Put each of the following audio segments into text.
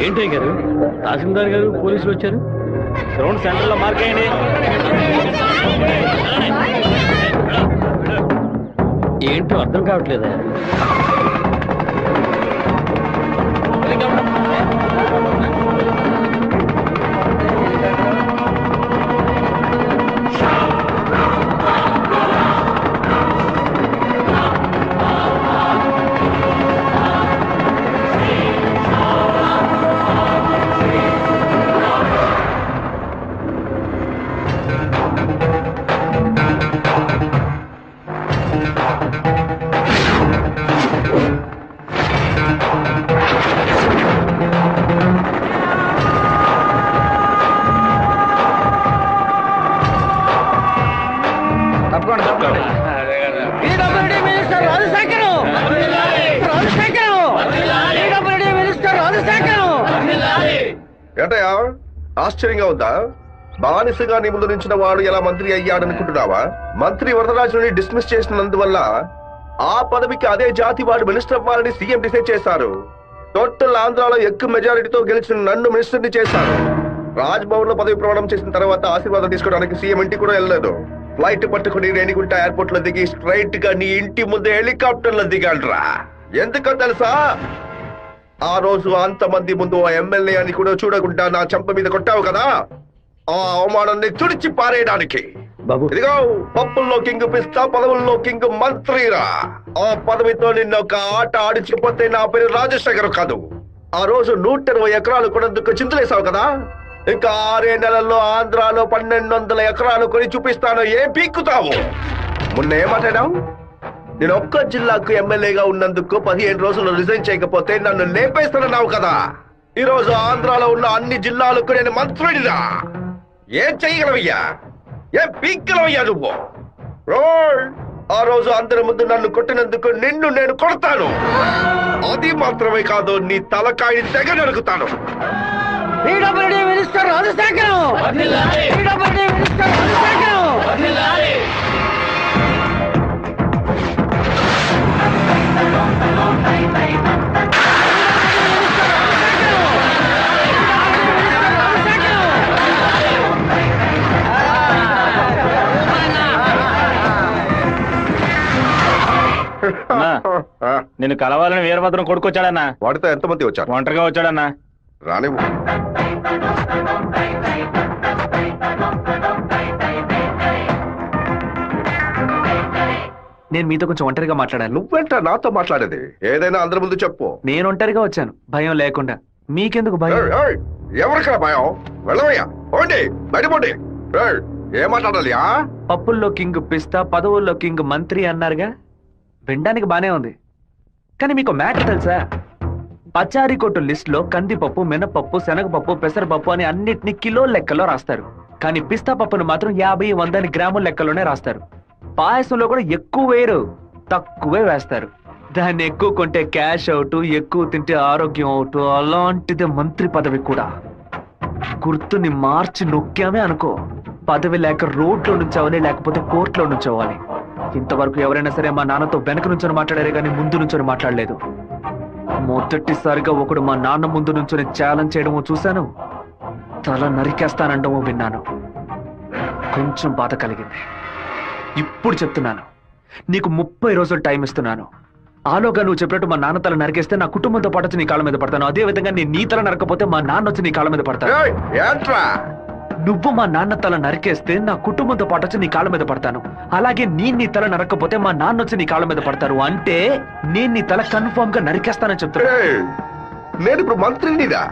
ఏంటి గారు తహసీల్దార్ గారు పోలీసులు వచ్చారు? గ్రౌండ్ సెంటర్ లో మార్క్ అయ్యండి. ఏంటో అర్థం కావట్లేదా? ఏంటయ్యా ఆశ్చర్యంగా ఉందా? బానిసగా నీ ముందు నుంచిన వాడు ఎలా మంత్రి అయ్యాడనుకుంటున్నావా? మంత్రి వరదరాజుని డిస్మిస్ చేసినందువల్ల ఆ పదవికి అదే జాతి వాడు మినిస్టర్ అవ్వాలని సీఎం డిసైడ్ చేశారు. టోటల్ ఆంధ్రాలో ఎక్కువ మెజారిటీతో గెలిచిన నన్ను మినిస్టర్ని చేశారు. రాజ్భవన్ లో పదవి ప్రమాణం చేసిన తర్వాత ఆశీర్వాదం తీసుకోవడానికి సీఎం ఇంటికి కూడా వెళ్ళలేదు. ఫ్లైట్ పట్టుకుని రేణిగుంట ఎయిర్పోర్ట్ లో దిగి స్ట్రైట్ గా నీ ఇంటి ముందు హెలికాప్టర్ లో దిగాడ్రా. ఎందుకో తెలుసా? ఆ రోజు అంతమంది ముందు ఆ ఎమ్మెల్యే అని కూడా చూడకుండా నా చెంప మీద కొట్టావు కదా, ఆ అవమానాన్ని తుడిచి పారేయడానికి. ఇదిగో పప్పుల్లో కింగ్ పిస్తా, పదవుల్లో కింగ్ మంత్రిరా. ఆ పదవితో నిన్న ఒక ఆట ఆడించకపోతే నా పేరు రాజశేఖర్ కాదు. ఆ రోజు 120 ఎకరాలు కొనేందుకు చింతలేసావు కదా, ఇంకా 6 నెలల్లో ఆంధ్రాలో 1200 ఎకరాలు కొని చూపిస్తాను. ఏం పీక్కుతావు? మొన్న ఏమాటావు? నేను ఒక్క జిల్లాకు ఎమ్మెల్యేగా ఉన్నందుకు 15 రోజులు రిజైన్ చేయకపోతే నన్ను లేపేస్తానన్నావు కదా. ఈ రోజు ఆంధ్రాలో ఉన్న అన్ని జిల్లాలకు నేను మంత్రుడిరా. ఏం చెయ్యగలవయ్యా? ఏం పీక్కలవయ్యా నువ్వు? ఆ రోజు అందరి ముందు నన్ను కొట్టినందుకు నిన్ను నేను కొడతాను. అది మాత్రమే కాదు, నీ తలకాయని తెగ నరుకుతాను. నేను కలవాలని వీరభద్రం కొడుకొచ్చాడన్నా. వాడితో ఎంతమంది వచ్చారు? ఒంటరిగా వచ్చాడన్నా. రానివ్వు. నేను మీతో కొంచెం ఒంటరిగా మాట్లాడాను. నువ్వేంట నాతో మాట్లాడేది? ఏదైనా అందరి ముందు చెప్పు. నేను ఒంటరిగా వచ్చాను, భయం లేకుండా. మీకెందుకు భయం? ఎవరికైనా భయం? వెళ్ళవయ్యా, పోండి, బయటపోండి. ఏం మాట్లాడాలి? పప్పుల్లో కింగ్ పిస్తా, పదవుల్లో కింగ్ మంత్రి అన్నారుగా. వినడానికి బానే ఉంది, కానీ మీకు మ్యాటర్ తెలుసా? పచారీ కొట్టు లిస్ట్ లో కందిపప్పు, మినపప్పు, శనగపప్పు, పెసరపప్పు అని అన్నిటిని కిలో లెక్కలో రాస్తారు. కానీ పిస్తా పప్పును మాత్రం 50, 100 గ్రాముల లెక్కలోనే రాస్తారు. పాయసంలో కూడా ఎక్కువ వేయరు, తక్కువే వేస్తారు. దాన్ని ఎక్కువ కొంటే క్యాష్ అవుట్, ఎక్కువ తింటే ఆరోగ్యం అవుట్. అలాంటిదే మంత్రి పదవి కూడా. గుర్తుని మార్చి నొక్కామే అనుకో, పదవి లేక రోడ్లో నుంచోవాలి, లేకపోతే కోర్టులో నుంచోవాలి. ఇంతవరకు ఎవరైనా సరే మా నాన్నతో వెనక నుంచొని మాట్లాడారే కానీ ముందు నుంచొని మాట్లాడలేదు. మొదటిసారిగా ఒకడు మా నాన్న ముందు నుంచొని ఛాలెంజ్ చేయడమో చూశాను, తల నరికేస్తానండమో విన్నాను. కొంచెం బాధ కలిగింది. ఇప్పుడు చెప్తున్నాను, నీకు 30 రోజులు టైం ఇస్తున్నాను. ఆలోగా నువ్వు చెప్పినట్టు మా నాన్న తల నరికేస్తే నా కుటుంబంతో పాటు వచ్చి నీ కాళ్ళ మీద పడతాను. అదే విధంగా నేను నీ తల నరకపోతే మా నాన్న వచ్చి నీ కాళ్ళ మీద పడతాను. నువ్వు మా నాన్న తల నరికేస్తే నా కుటుంబంతో పాటు వచ్చి నీ కాళ్ళ మీద పడతాను. అలాగే నీ తల నరకపోతే మా నాన్న వచ్చి నీ కాళ్ళ మీద పడతారు. అంటే నేను నీ తల కన్ఫర్మ్ గా నరికేస్తానని చెప్తున్నా. నేను ఇప్పుడు మంత్రినిదా,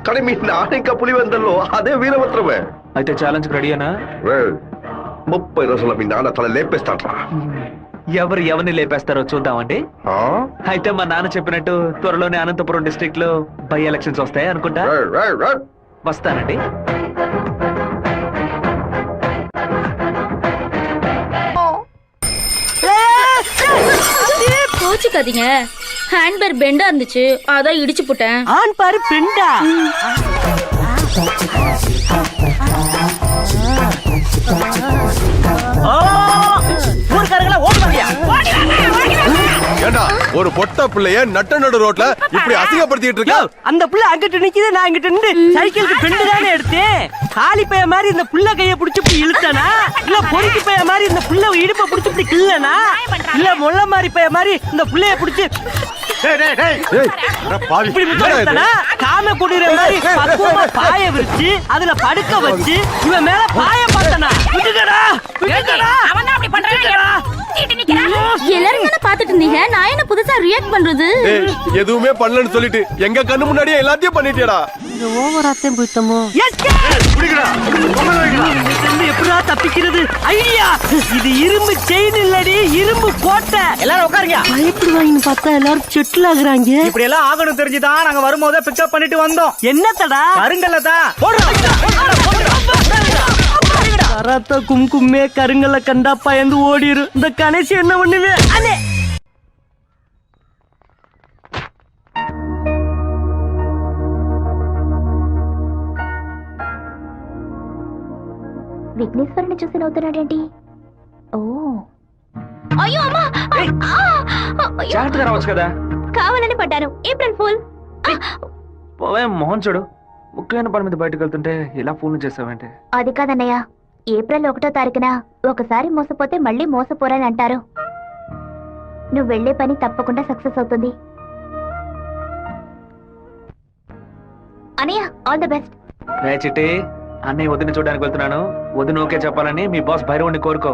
కానీ మీ నాన్న ఇంకా పులివెందల్లో అదే వీరభద్రమే. అయితే ఛాలెంజ్ రెడీనా? 30 రోజుల్లో మీ నాన్న తల లేపేస్తాడ్రా. ఎవరిని లేపేస్తారో చూద్దామండి. అయితే మా నాన్న చెప్పినట్టు త్వరలోనే అనంతపురం డిస్ట్రిక్ట్ లో బై ఎలక్షన్స్ వస్తాయి అనుకుంటా. వస్తానండి. கோச்சுக்காதீங்க. ஹேண்ட் பேர் பெண்டா இருந்துச்சு, அதான் இடிச்சு போட்டேன். ஆன் பாரு பெண்டா. ஊர்க்காரங்களா ஓடி வாங்க. ஒரு பொட்ட பிள்ளைய நட்ட நடு ரோட்ல இப்படி அசிங்கப்படுத்திட்டு இருக்க. அந்த புள்ள அங்கிட்டு நிக்குது, நான் இங்கிட்டு நின்று சைக்கிளுக்கு பெண்டு தானே எடுத்தேன். காலி பைய மாதிரி இந்த புள்ள கைய புடிச்சு இப்படி இழுத்தனா, இல்ல பொறுக்கி பைய மாதிரி இந்த புள்ள இடுப்ப புடிச்சு இப்படி கிள்ளனா, இல்ல முள்ள மாதிரி பைய மாதிரி இந்த புள்ளைய புடிச்சு இப்படி விட்டனா, காம குடிற மாதிரி பக்குவமா பாய விரிச்சு அதுல படுக்க வச்சு இவன் மேல பாய பார்த்தனா. விட்டுடா விட்டுடா, அவன் தான் அப்படி பண்றான். எல்லாரும் தானே பாத்துட்டு இருந்தீங்க, நான் என்ன புதுசா ரியாக்ட் பண்றது? எதுவுமே பண்ணலன்னு சொல்லிட்டு எங்க கண்ணு முன்னாடியே எல்லாத்தையும் பண்ணிட்டியடா. ஓவராத்தையும் போயிட்டோமோ. எப்படா தப்பிக்கிறது? ஐயா, இது இரும்பு செயின் இல்லடி, இரும்பு கோட்டை. எல்லாரும் உட்காருங்க. பயப்படுவாங்கன்னு பார்த்தா எல்லாரும் செட்டில் ஆகுறாங்க. இப்படி எல்லாம் ஆகணும் தெரிஞ்சுதான் நாங்க வரும்போதே பிக்கப் பண்ணிட்டு வந்தோம். என்னத்தடா? கருங்கல்ல தான். கராத்தா கும்கும்மே கருங்கல்ல கண்டா பயந்து ஓடிரு. இந்த கணேசி என்ன பண்ணுவே? அண்ணே విఘ్నేశ్వరుని చూసి నవ్వుతున్నాడేంటి? ఓ అయ్యో అమ్మా, జాగ్రత్తగా రావచ్చు కదా. కావాలని పడ్డాను. April full. పోవే మోహన్ చూడు, ముఖ్యమైన పని మీద బయటకు వెళ్తుంటే ఇలా ఫోన్ చేసావంటే. అది కాదన్నయ్య, ఏప్రిల్ 1వ తారీఖున ఒకసారి మోసపోతే మళ్ళీ మోసపోరని అంటారు. నువ్వు వెళ్లే పని తప్పకుండా సక్సెస్ అవుతుంది. అన్నయ్య, ఆల్ ది బెస్ట్. రే చిట్టి, అన్నయ్య వదిన చూడడానికి వెళ్తున్నాను. వదిన ఓకే చెప్పాలని మీ బాస్ భైరవుని కోరుకో.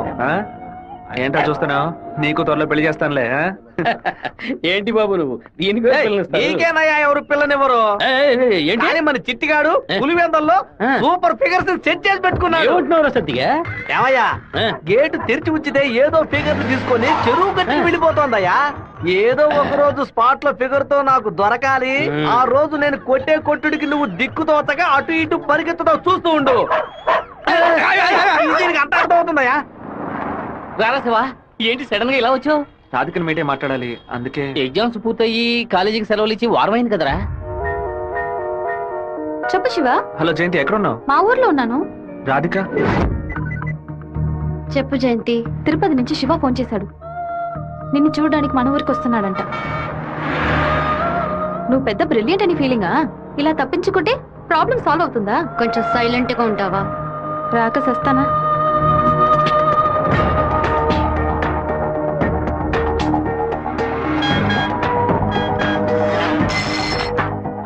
ఏంటో చూస్తున్నావు, నీకు త్వరలో పెళ్లి చేస్తానులే. ఏంటి బాబు నువ్వు నీకేనయ్యా ఎవరు పిల్లనివ్వరు? ఏంటి మన చిట్టిగాడు పులివెందల్లో సూపర్ ఫిగర్స్ సెట్ చేసి పెట్టుకున్నాడు. ఏమంటున్నావు సత్తిగా? ఏమయ్యా, గేటు తెరిచి ఉంచితే ఏదో ఫిగర్ తీసుకొని చెరువు కట్టి వెళ్ళిపోతోందయ్యా. ఏదో ఒక రోజు స్పాట్ లో ఫిగర్ తో నాకు దొరకాలి. ఆ రోజు నేను కొట్టే కొట్టుడికి నువ్వు దిక్కుతోతగా అటు ఇటు పరిగెత్తుతో చూస్తూ ఉండు. దీనికి అంత అర్థమవుతుందయ్యా. రారాశివా, ఏంటి సడన్ గా ఇలా వచ్చావు? రాధికని మీటే మాట్లాడాలి, అందుకే. ఎగ్జామ్స్ పూర్తయి కాలేజీకి సెలవులు ఇచ్చి వారమైంది కదరా. చెప్పు శివ. హలో జయంతి, ఎక్కడున్నావు? మా ఊర్లో ఉన్నాను. రాధిక? చెప్పు జయంతి, తిరుపతి నుంచి శివ ఫోన్ చేశాడు. నిన్ను చూడడానికి మన ఊరికి వస్తున్నాడంట. నువ్వు పెద్ద బ్రిలియంట్ అని ఫీలింగా? ఇలా తప్పించుకుంటే ప్రాబ్లం సాల్వ్ అవుతుందా? కొంచెం సైలెంట్ గా ఉంటావా? రాక సస్తానా?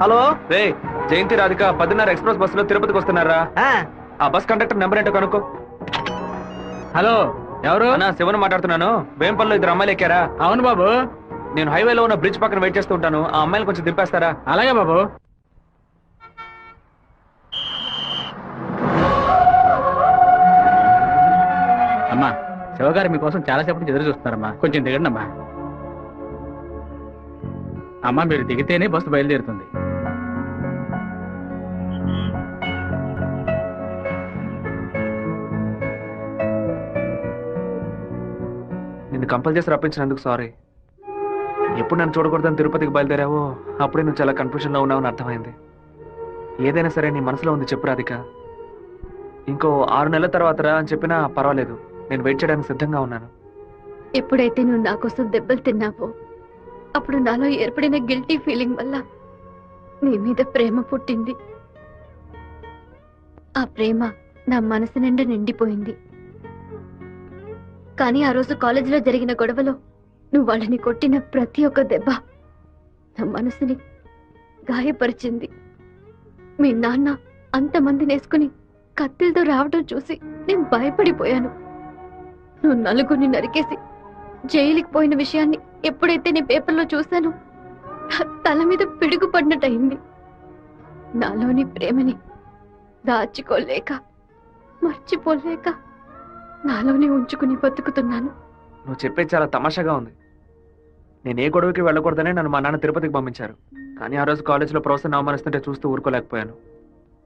హలో రే, జయంతి రాధిక 10:30 ఎక్స్ప్రెస్ బస్సులో తిరుపతికి వస్తున్నారా? ఆ బస్ కండక్టర్ నెంబర్ ఏంటో కనుక్కో. హలో, ఎవరు? అన్నా, శివన్ మాట్లాడుతున్నాను. వేంపల్లో 2 అమ్మాయిలు ఎక్కారా? అవును బాబు. నేను హైవేలో ఉన్న బ్రిడ్జ్ పక్కన వెయిట్ చేస్తూ ఉంటాను. ఆ అమ్మాయిలు కొంచెం దింపేస్తారా? అలాగే బాబు. అమ్మా, శివగారు మీకోసం చాలాసేపు నుంచి ఎదురు చూస్తున్నారమ్మా, కొంచెం దిగండి అమ్మా. అమ్మా, మీరు దిగితేనే బస్సు బయలుదేరుతుంది. నిన్ను కంపల్ చేసి రప్పించినందుకు సారీ. ఎప్పుడు నన్ను చూడకూడదని తిరుపతికి బయలుదేరావో అప్పుడే నువ్వు చాలా కన్ఫ్యూజన్లో ఉన్నావని అర్థమైంది. ఏదైనా సరే నీ మనసులో ఉంది చెప్పు రాధిక. ఇంకో 6 నెలల తర్వాత రా అని చెప్పినా పర్వాలేదు, నేను వెయిట్ చేయడానికి సిద్ధంగా ఉన్నాను. ఎప్పుడైతే నువ్వు నా కోసం దెబ్బలు తిన్నావో అప్పుడు నాలో ఏర్పడిన గిల్టీ ఫీలింగ్ వల్ల నీ మీద ప్రేమ పుట్టింది. ఆ ప్రేమ నా మనసు నిండా నిండిపోయింది. కానీ ఆ రోజు కాలేజీలో జరిగిన గొడవలో నువ్వు వాళ్ళని కొట్టిన ప్రతి ఒక్క దెబ్బ నా మనసుని గాయపరిచింది. మీ నాన్న అంతమంది నేసుకుని కత్తిలతో రావడం చూసి నేను భయపడిపోయాను. నువ్వు నలుగురిని నరికేసి జైలుకి పోయిన విషయాన్ని ఎప్పుడైతే నీ పేపర్లో చూశానో తల మీద పిడుగు పడినట్టయింది. నాలోని ప్రేమని దాచుకోలేక మర్చిపోలేక నాలోనే ఉంచుకుని బతుకుతున్నాను. నువ్వు చెప్పేది చాలా తమాషాగా ఉంది. నేను ఏ గొడవకి వెళ్ళకూడదనే నన్ను మా నాన్న తిరుపతికి పంపించారు. కానీ ఆ రోజు కాలేజీలో ప్రొఫెసర్ని అవమానిస్తుంటే చూస్తూ ఊరుకోలేకపోయాను.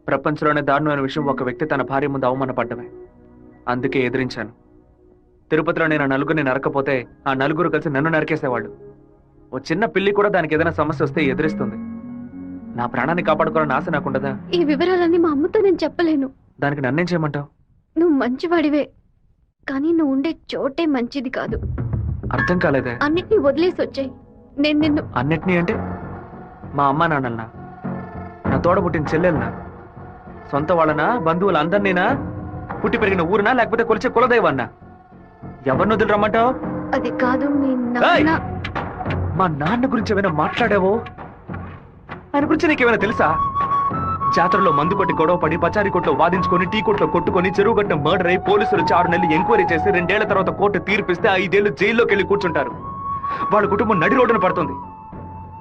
ప్రపంచంలోనే దారుణమైన విషయం ఒక వ్యక్తి తన భార్య ముందు అవమానపడ్డమే. అందుకే ఎదిరించాను. తిరుపతిలో నేను ఆ నలుగురిని నరకపోతే ఆ నలుగురు కలిసి నన్ను నరికేసేవాళ్ళు. ఓ చిన్న పిల్లి కూడా దానికి ఏదైనా సమస్య వస్తే ఎదిరిస్తుంది. నా ప్రాణాన్ని కాపాడుకోవాలని ఆశ నాకుండదా? ఈ వివరాలన్నీ మా అమ్మతో నేను చెప్పలేను. దానికి నన్నేం చేయమంటావు? నువ్వు మంచివాడివే, కానీ నువ్వు ఉండే చోటే మంచిది కాదు. అర్థం కాలేదే. అన్నిటినీ వదిలేసి వచ్చాయి. నేను నిన్ను అన్నిటినీ అంటే మా అమ్మ నాన్నలనా, నా తోడ పుట్టిన చెల్లెలనా, సొంత వాళ్ళనా, బంధువులు అందరినీనా, పుట్టి పెరిగిన ఊరునా, లేకపోతే కొలిచే కులదైవన్నా? ఎవరిని వదిలి రమ్మంటావు? అది కాదు మీ నాన్న. మా నాన్న గురించి ఏమైనా మాట్లాడావో? ఆయన గురించి నీకేమైనా తెలుసా? జాతరలో మందు కొట్టి గొడవ పడి పచారీ కొట్లో వాదించుకొని టీ కొట్లో కొట్టుకొని చెరువు గట్ట మర్డర్ అయి పోలీసులు 6 నెలలు ఎంక్వైరీ చేసి 2 ఏళ్ల తర్వాత కోర్టు తీర్పిస్తే 5 ఏళ్లు జైల్లోకి వెళ్ళి కూర్చుంటారు. వాళ్ళ కుటుంబం నడి రోడ్డున పడుతుంది.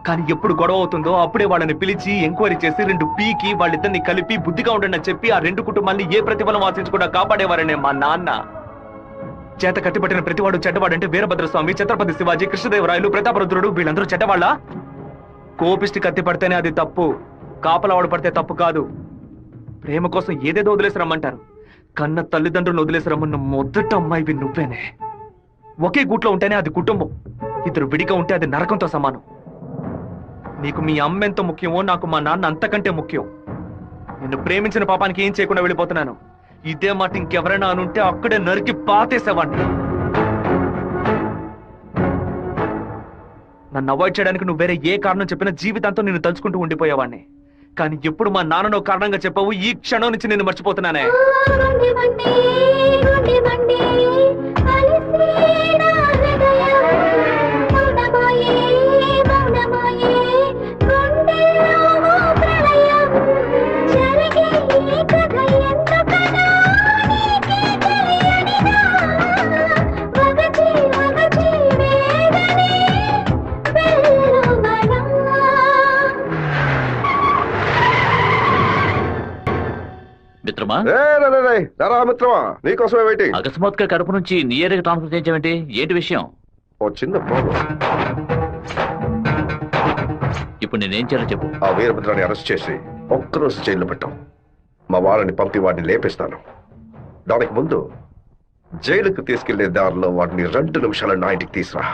కానీ ఎప్పుడు గొడవ అవుతుందో అప్పుడే వాళ్ళని పిలిచి ఎంక్వైరీ చేసి 2 పీకి వాళ్ళిద్దరిని కలిపి బుద్ధిగా ఉండండి అని చెప్పి ఆ 2 కుటుంబాన్ని ఏ ప్రతిఫలం ఆశించకుండా కాపాడేవారనే మా నాన్న. చేత కట్టిపట్టిన ప్రతివాడు చెడ్డవాడంటే వీరభద్రస్వామి, ఛత్రపతి శివాజీ, కృష్ణదేవరాయలు, ప్రతాపరుద్రుడు వీళ్ళందరూ చెడ్డవాళ్ళ? కోపిష్టి కత్తి పడితేనే అది తప్పు, కాపలవాడు పడితే తప్పు కాదు. ప్రేమ కోసం ఏదేదో వదిలేసి రమ్మంటారు. కన్న తల్లిదండ్రులను వదిలేసి రమ్మన్న మొదట అమ్మాయివి నువ్వేనే. ఒకే గూట్లో ఉంటేనే అది కుటుంబం, 2 విడిగా ఉంటే అది నరకంతో సమానం. నీకు మీ అమ్మ ఎంత ముఖ్యమో నాకు మా నాన్న అంతకంటే ముఖ్యం. నిన్ను ప్రేమించిన పాపానికి ఏం చేయకుండా వెళ్ళిపోతున్నాను. ఇదే మాట ఇంకెవరైనా అనుంటే అక్కడే నరికి పాతేసేవాడిని. నన్ను అవాయిడ్ చేయడానికి నువ్వు వేరే ఏ కారణం చెప్పినా జీవితాంతం నిన్ను తలుచుకుంటూ ఉండిపోయేవాడిని. కానీ ఎప్పుడు మా నాన్ననో కారణంగా చెప్పావు, ఈ క్షణం నుంచి నేను మర్చిపోతున్నానే. మిత్రమా, మిత్రమా, నీకోసమే వెయిటింగ్. అకస్మాత్తుగా కడుపు నుంచి నీ ఏరియాకి ట్రాన్స్ఫర్ చేయించావేంటి? ఏంటి విషయం? ఓ చిన్న ప్రాబ్లం. ఇప్పుడు నేనేం చేయాలో చెప్పు. ఆ వీరభద్రాన్ని అరెస్ట్ చేసి ఒక్కరోజు జైల్లో పెట్టాం. మా వాళ్ళని పంపి వాడిని లేపేస్తాను. దానికి ముందు జైలుకు తీసుకెళ్లే దారిలో వాడిని 2 నిమిషాలు నా ఇంటికి తీసురా.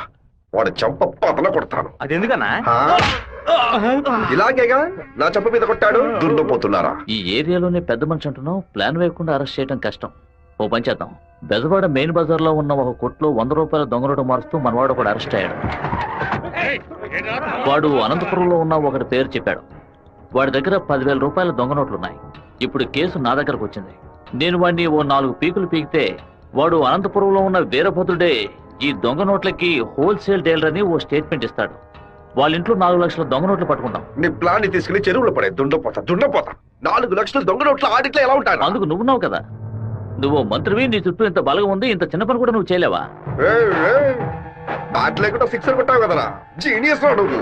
వాడు చంప పతల కొడతాను. అది ఎందుకన్నా? ఇలాగేగా నా చంప మీద కొట్టాడు. దున్నపోతున్నారా? ఈ ఏరియాలోనే పెద్ద మనిషి అంటున్నావు. ప్లాన్ వేయకుండా అరెస్ట్ చేయడం కష్టం. ఓ పని చేద్దాం. బెజవాడ మెయిన్ బజార్ లో ఉన్న ఒక కొట్లో 100 రూపాయల దొంగ నోటు మారుస్తూ మనవాడు కూడా అరెస్ట్ అయ్యాడు. వాడు అనంతపురంలో ఉన్న ఒకటి పేరు చెప్పాడు. వాడి దగ్గర 10,000 రూపాయల దొంగ నోట్లున్నాయి. ఇప్పుడు కేసు నా దగ్గరకు వచ్చింది. నేను వాడిని ఓ 4 పీకులు పీకితే వాడు అనంతపురంలో ఉన్న వీరభద్రుడే ఈ దొంగ నోట్లకి హోల్సేల్ డీలర్ అని ఓ స్టేట్మెంట్ ఇస్తాడు. వాళ్ళ ఇంట్లో 4 లక్షల దొంగ నోట్లు పట్టుకుంటాం. నీ ప్లాన్ ని తీసుకుని చెరువులో పడే. దుండపోతా 4 లక్షల దొంగ నోట్ల ఆడిట్లో ఎలా ఉంటాను? అందుకు నువ్వున్నావు కదా. నువ్వు మంత్రివి, నీ చుట్టూ ఇంత బలగం ఉంది. ఇంత చిన్న పని కూడా నువ్వు చేయలేవా? బ్యాట్ లేకుండా 6 కొట్టావు కదరా. జీనియస్ రా నువ్వు.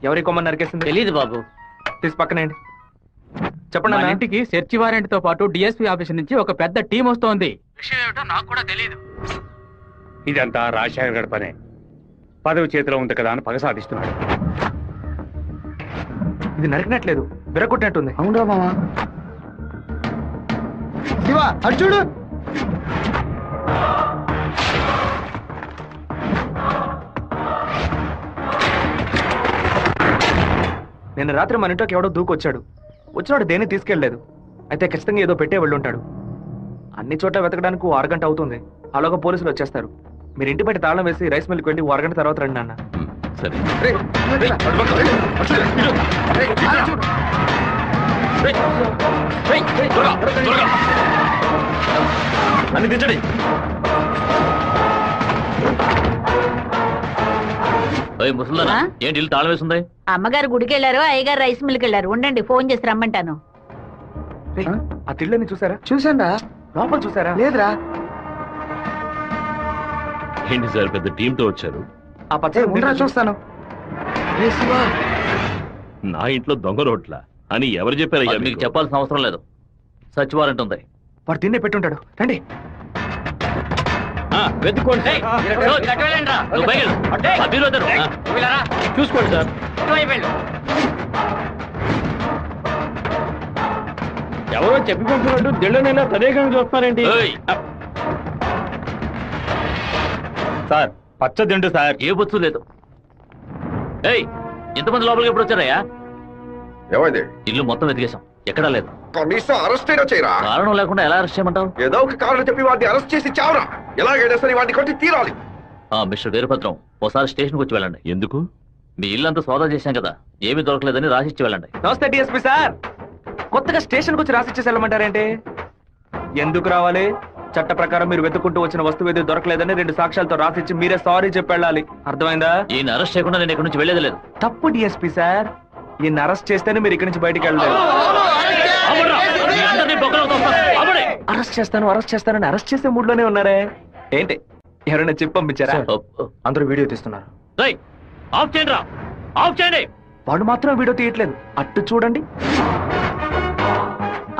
ఎవరి కొమ్మని నరికేసింది? తెలీదు బాబు. తీసి పక్కనేయండి. చెప్పండి. మన ఇంటికి సెర్చ్ వారెంట్ తో పాటు డిఎస్పీ ఆఫీస్ నుంచి ఒక పెద్ద టీం వస్తోంది. విషయం ఏమిటో నాకు కూడా తెలియదు. ఇదంతా రాజశేఖర్ గడి పనే. పదవి చేతిలో ఉంది కదా అని పగ సాధిస్తున్నాడు. ఇది నరికినట్లేదు, విరగొట్టినట్టుంది. అవునరా మామా. శివ అర్జుడు. నిన్న రాత్రి మన ఇంట్లోకి ఎవడో దూకొచ్చాడు. వచ్చినాడు దేన్ని తీసుకెళ్లలేదు. అయితే ఖచ్చితంగా ఏదో పెట్టే వెళ్ళుంటాడు. అన్ని చోట్ల వెతకడానికి 1 అరగంట అవుతుంది. అలాగా పోలీసులు వచ్చేస్తారు. మీరు ఇంటి బయట తాళం వేసి రైస్ మిల్కి వెళ్ళి 1 అరగంట తర్వాత రండి నాన్న. సరే. అన్ని తెచ్చండి. ముసలిదానా, ఏంటి ఇల్లు తాళం వేసింది? అమ్మగారు గుడికి వెళ్ళారు, అయ్యగారు రైస్ మిల్కి వెళ్ళారు. ఉండండి, ఫోన్ చేసి రమ్మంటాను. ఆ తిళ్ళని చూసారా? చూసాను రా. లోపల చూసారా? లేదురా. ఏంటి సార్, పెద్ద టీంతో వచ్చారు? ఆ పచ్చ చూస్తాను. నా ఇంట్లో దొంగ రోడ్ల అని ఎవరు చెప్పారు? మీకు చెప్పాల్సిన అవసరం లేదు. సచివారెంట్ ఉంది. వాడు తిన్నే పెట్టుంటాడు. రండి. వెతుక్కోండి. చూసుకోండి సార్. ఎవరో చెప్పిపోతున్నట్టు దిళ్ళనైనా తదేకంగా చూస్తున్నారేంటి? సార్ పచ్చ దిండు సార్. ఏ బొచ్చు లేదు. ఏయ్, ఎంతమంది లోపలికి ఎప్పుడు వచ్చారయ్యా? ఏమైంది? ఇల్లు మొత్తం వెతికేశాం, ఎక్కడా లేదు. కనీసం అరెస్ట్ అయినా చేయరా? కారణం లేకుండా ఎలా అరెస్ట్ చేయమంటావు? ఏదో ఒక కారణం చెప్పి వాడిని అరెస్ట్ చేసి చావరా. ఎలాగైనా సరే వాడిని కొట్టి తీరాలి. మిస్టర్ వీరభద్రం, ఒకసారి స్టేషన్కి వచ్చి వెళ్ళండి. ఎందుకు? మీ ఇల్లంతా సోదా చేశాం కదా, ఏమీ దొరకలేదని రాసిచ్చి వెళ్ళండి. నమస్తే డిఎస్పీ సార్. కొత్తగా స్టేషన్కి వచ్చి రాసిచ్చేసి వెళ్ళమంటారేంటి? ఎందుకు రావాలి? చట్ట ప్రకారం మీరు వెతుక్కుంటూ వచ్చిన వస్తువు ఏది దొరకలేదని 2 సాక్ష్యాలతో రాసిచ్చి మీరే సారీ చెప్పి వెళ్ళాలి. అర్థమైందా? ఈయన అరెస్ట్ చేయకుండా నేను ఇక్కడి నుంచి వెళ్ళేది లేదు. తప్పు డిఎస్పీ సార్. ఈయన అరెస్ట్ చేస్తేనే మీరు ఇక్కడి నుంచి బయటికి వెళ్ళలేదు. అరెస్ట్ చేస్తానని అరెస్ట్ చేసే మూడ్ లోనే ఉన్నారే ఏంటి? ఎవరైనా చెప్పి పంపించారా? అందరూ వీడియో తీస్తున్నారు. ఆఫ్ చేయండి రా, ఆఫ్ చేయండి. వాడు మాత్రం వీడియో తీయట్లేదు. అట్టు చూడండి.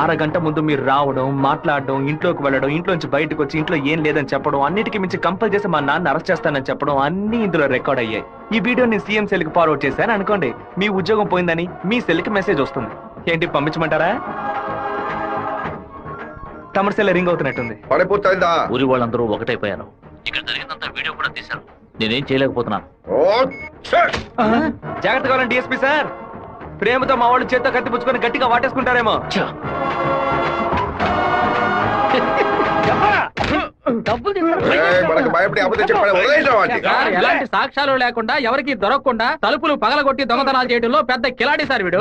అరగంట ముందు మీరు రావడం, మాట్లాడడం, ఇంట్లోకి వెళ్ళడం, ఇంట్లోంచి బయటకు వచ్చి ఇంట్లో ఏం లేదని చెప్పడం, అన్నిటికీ మించి కంపల్ చేసి మా నాన్న అరెస్ట్ చేస్తానని చెప్పడం అన్ని ఇందులో రికార్డ్ అయ్యాయి. ఈ వీడియో నేను సీఎం సెల్ కి ఫార్వర్డ్ చేశాను అనుకోండి, మీ ఉద్యోగం పోయిందని మీ సెల్ కి మెసేజ్ వస్తుంది. ఏంటి పంపించమంటారా? తమరి సెల్ రింగ్ అవుతున్నట్టుంది. పడిపోతుందా? ఊరి వాళ్ళందరూ ఒకటైపోయారు. ఇక్కడ జరిగిందంతా వీడియో కూడా తీశారు. నేనేం చేయలేకపోతున్నాను. జాగ్రత్తగా ఉండండి డిఎస్పీ సార్. ప్రేమతో మా వాళ్ళు చేత్తో కత్తి పుచ్చుకొని గట్టిగా వాటేసుకుంటారేమో. ఎలాంటి సాక్ష్యాలు లేకుండా ఎవరికి దొరకకుండా తలుపులు పగలగొట్టి దొంగతనాలు చేయడంలో పెద్ద కిలాడి సార్ వీడు.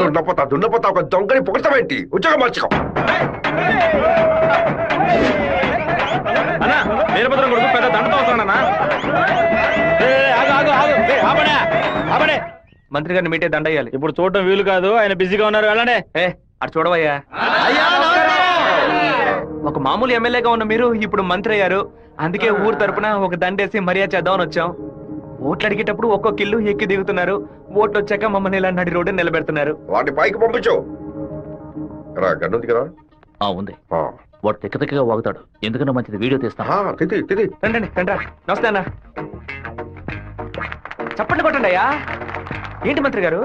దున్నపోతా ఒక దొంగని పొగడతామేంటి? ఉద్యోగం మార్చుకో. అన్నా వీరభద్రం కొడుకు పెద్ద దండతో వస్తానన్నా. మంత్రి గారిని మీటే దండ అయ్యాలి. ఇప్పుడు చూడటం వీలు కాదు, ఆయన బిజీగా ఉన్నారు. వెళ్ళండి. అటు చూడవయ్యా. ఒక మామూలు ఎమ్మెల్యేగా ఉన్న మీరు ఇప్పుడు మంత్రి అయ్యారు. అందుకే ఊరు తరపున ఒక దండేసి మర్యాద చేద్దామని వచ్చాం. ఓట్లు అడిగేటప్పుడు ఒక్కొక్క ఇల్లు ఎక్కి దిగుతున్నారు. ఓట్లు వచ్చాక మమ్మల్ని ఇలా నడి రోడ్డు నిలబెడుతున్నారు. వాటిని పైకి పంపించు. ఉంది. వాడు తిక్కగా వాగుతాడు. ఎందుకన్నా మంచిది వీడియో తీస్తాను. రండి. నమస్తే అన్న. చప్పట్లు కొట్టండి అయ్యా. ఏంటి మంత్రి గారు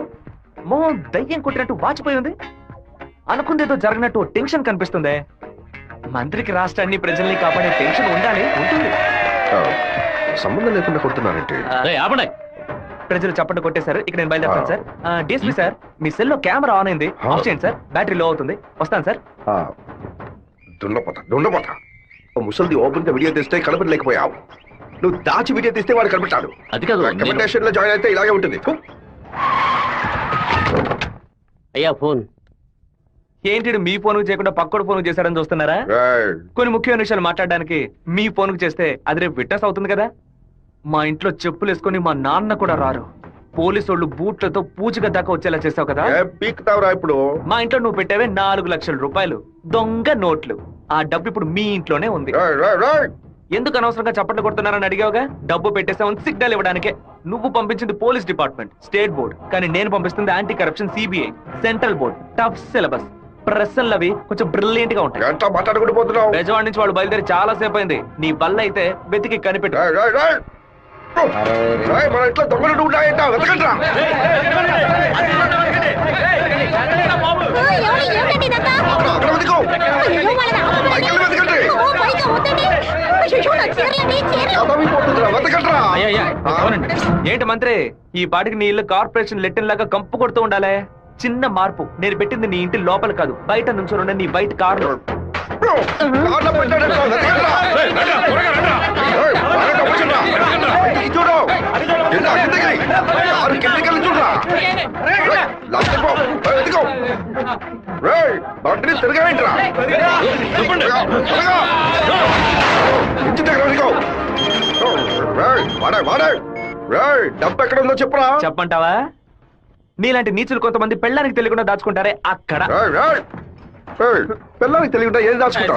మోహన్ దయ్యం కొట్టినట్టు వాచిపోయి ఉంది? అనుకుందేదో జరగనట్టు టెన్షన్ కనిపిస్తుంది. మంత్రికి రాష్ట్రాన్ని ప్రజల్ని కాపాడే టెన్షన్ ఉంటుంది. సంబంధం లేకుండా కొడుతున్నారంటే ప్రజలు చప్పట్లు కొట్టేశారు. ఇక్కడ నేను బయలుదేరుతాను సార్. డిఎస్పీ సార్, మీ సెల్లో కెమెరా ఆన్ అయింది. ఆఫ్ చేయండి సార్, బ్యాటరీ లో అవుతుంది. వస్తాను సార్. దున్నపోతా ముసలిది ఓపెన్ గా వీడియో తీస్తే కనపడలేకపోయావు. నువ్వు దాచి వీడియో తీస్తే వాడు కనపడతాడు. అది కాదు, రికమెండేషన్ లో జాయిన్ అయితే ఇలాగే ఉంటుంది. అయ్యా ఫోన్ ఏంటి? మీ ఫోన్ చేయకుండా పక్కడు ఫోన్ చేశారని చూస్తున్నారా? కొన్ని ముఖ్యమైన విషయాలు మాట్లాడడానికి మీ ఫోన్ చేస్తే అది రేపు విట్నెస్ అవుతుంది కదా. మా ఇంట్లో చెప్పులు వేసుకొని మా నాన్న కూడా రారు. పోలీసు వాళ్ళు బూట్లతో పూజగా దాకా వచ్చేలా చేసావు కదా. ఇప్పుడు మా ఇంట్లో నువ్వు పెట్టావే 4 లక్షల రూపాయలు దొంగ నోట్లు. ఆ డబ్బు ఇప్పుడు మీ ఇంట్లోనే ఉంది. ఎందుకు అనవసరంగా చప్పట్లు కొడుతున్నారని అడిగావుగా. డబ్బు పెట్టేసామని సిగ్నల్ ఇవ్వడానికే. నువ్వు పంపించింది పోలీస్ డిపార్ట్మెంట్, స్టేట్ బోర్డ్. కానీ నేను పంపిస్తుంది anti corruption CBI, central board. Tough syllabus. ప్రశ్నలు అవి కొంచెం బ్రిలియంట్ గా ఉంటాయి. బెజవాడ నుంచి వాళ్ళు బయలుదేరి చాలా సేపు అయింది. నీ వల్ల అయితే వెతికి కనిపెట్టు. మన ఇంట్లో దొంగలు ఉన్నాయంట, వెతకండ్రా. ఏంటి మంత్రి, ఈ పాటికి నీ ఇల్లు కార్పొరేషన్ లెట్టిన్ లాగా కంపు కొడుతూ ఉండాలే. చిన్న మార్పు. నేను పెట్టింది నీ ఇంటి లోపల కాదు, బయట నుంచి నీ బయట కారు. డబ్బు ఎక్కడ ఉందో చెప్పరా? చెప్పంటావా? నీలాంటి నీచులు కొంతమంది పెళ్ళానికి తెలియకుండా దాచుకుంటారే అక్కడ. పిల్లలకి తెలియకుండా ఏం దాచుకుంటా?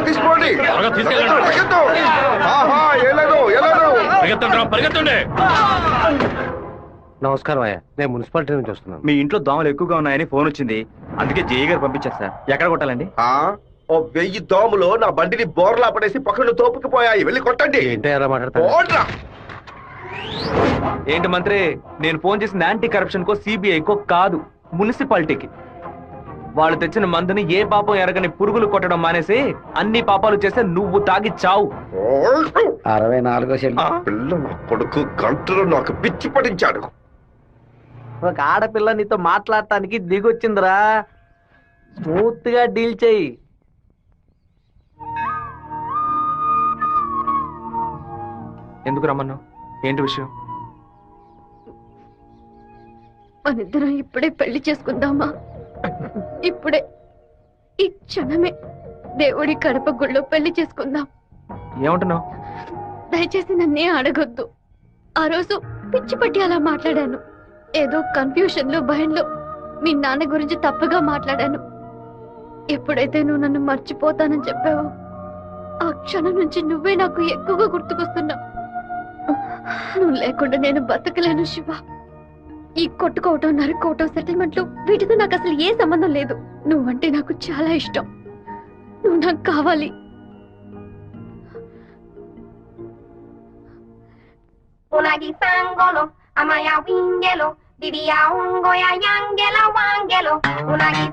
తీసుకోండి. నమస్కారం అయ్యా, నేను మున్సిపాలిటీ నుంచి వస్తున్నాను. మీ ఇంట్లో దోమలు ఎక్కువగా ఉన్నాయని ఫోన్ వచ్చింది. అందుకే జేఈ గారు పంపించారు సార్. ఎక్కడ కొట్టాలండి? 1000 దోమలు నా బండిని బోర్లా పడేసి పక్కన తోపుకుపోయాయి. వెళ్ళి కొట్టండి. ఏంటో ఎలా మాట్లాడతారు? ఏంటి మంత్రి, నేను ఫోన్ చేసిన యాంటీ కరప్షన్ కో సిబిఐకో కాదు, మున్సిపాలిటీకి. వాళ్ళు తెచ్చిన మందుని ఏ పాపం ఎరగని పురుగులు కొట్టడం మానేసి అన్ని పాపాలు చేస్తే నువ్వు తాగి చావు. 64 పిల్ల కొడుకు గంటలో నాకు పిచ్చి పడించాడు. ఒక ఆడపిల్ల నీతో మాట్లాడటానికి దిగొచ్చిందిరా. స్మూత్ గా డీల్ చెయ్యి. ఎందుకు రమ్మన్నావు? ఏంటి విషయం? మనిద్దరం ఇప్పుడే పెళ్లి చేసుకుందామా? ఇప్పుడే, ఈ క్షణమే దేవుడి కడప గుళ్ళో పెళ్లి చేసుకుందాం. ఏమంటున్నావు? దయచేసి నన్నే అడగొద్దు. ఆ రోజు పిచ్చి పట్టి అలా మాట్లాడాను. ఏదో కన్ఫ్యూషన్ లో భయంలో మీ నాన్న గురించి తప్పుగా మాట్లాడాను. ఎప్పుడైతే నువ్వు నన్ను మర్చిపోతానని చెప్పావో ఆ క్షణం నుంచి నువ్వే నాకు ఎక్కువగా గుర్తుకొస్తున్నావు. నువ్వు లేకుండా నేను బతకలేను శివ. ఈ కొట్టుకోవటం, నరుకోవటం, సెటిల్మెంట్లు వీటితో నాకు అసలు ఏ సంబంధం లేదు. నువ్వంటే నాకు చాలా ఇష్టం. నువ్వు నాకు కావాలి. Unagi sangolo, amaya wingelo, didia ungoya yangela wangelo. Unagi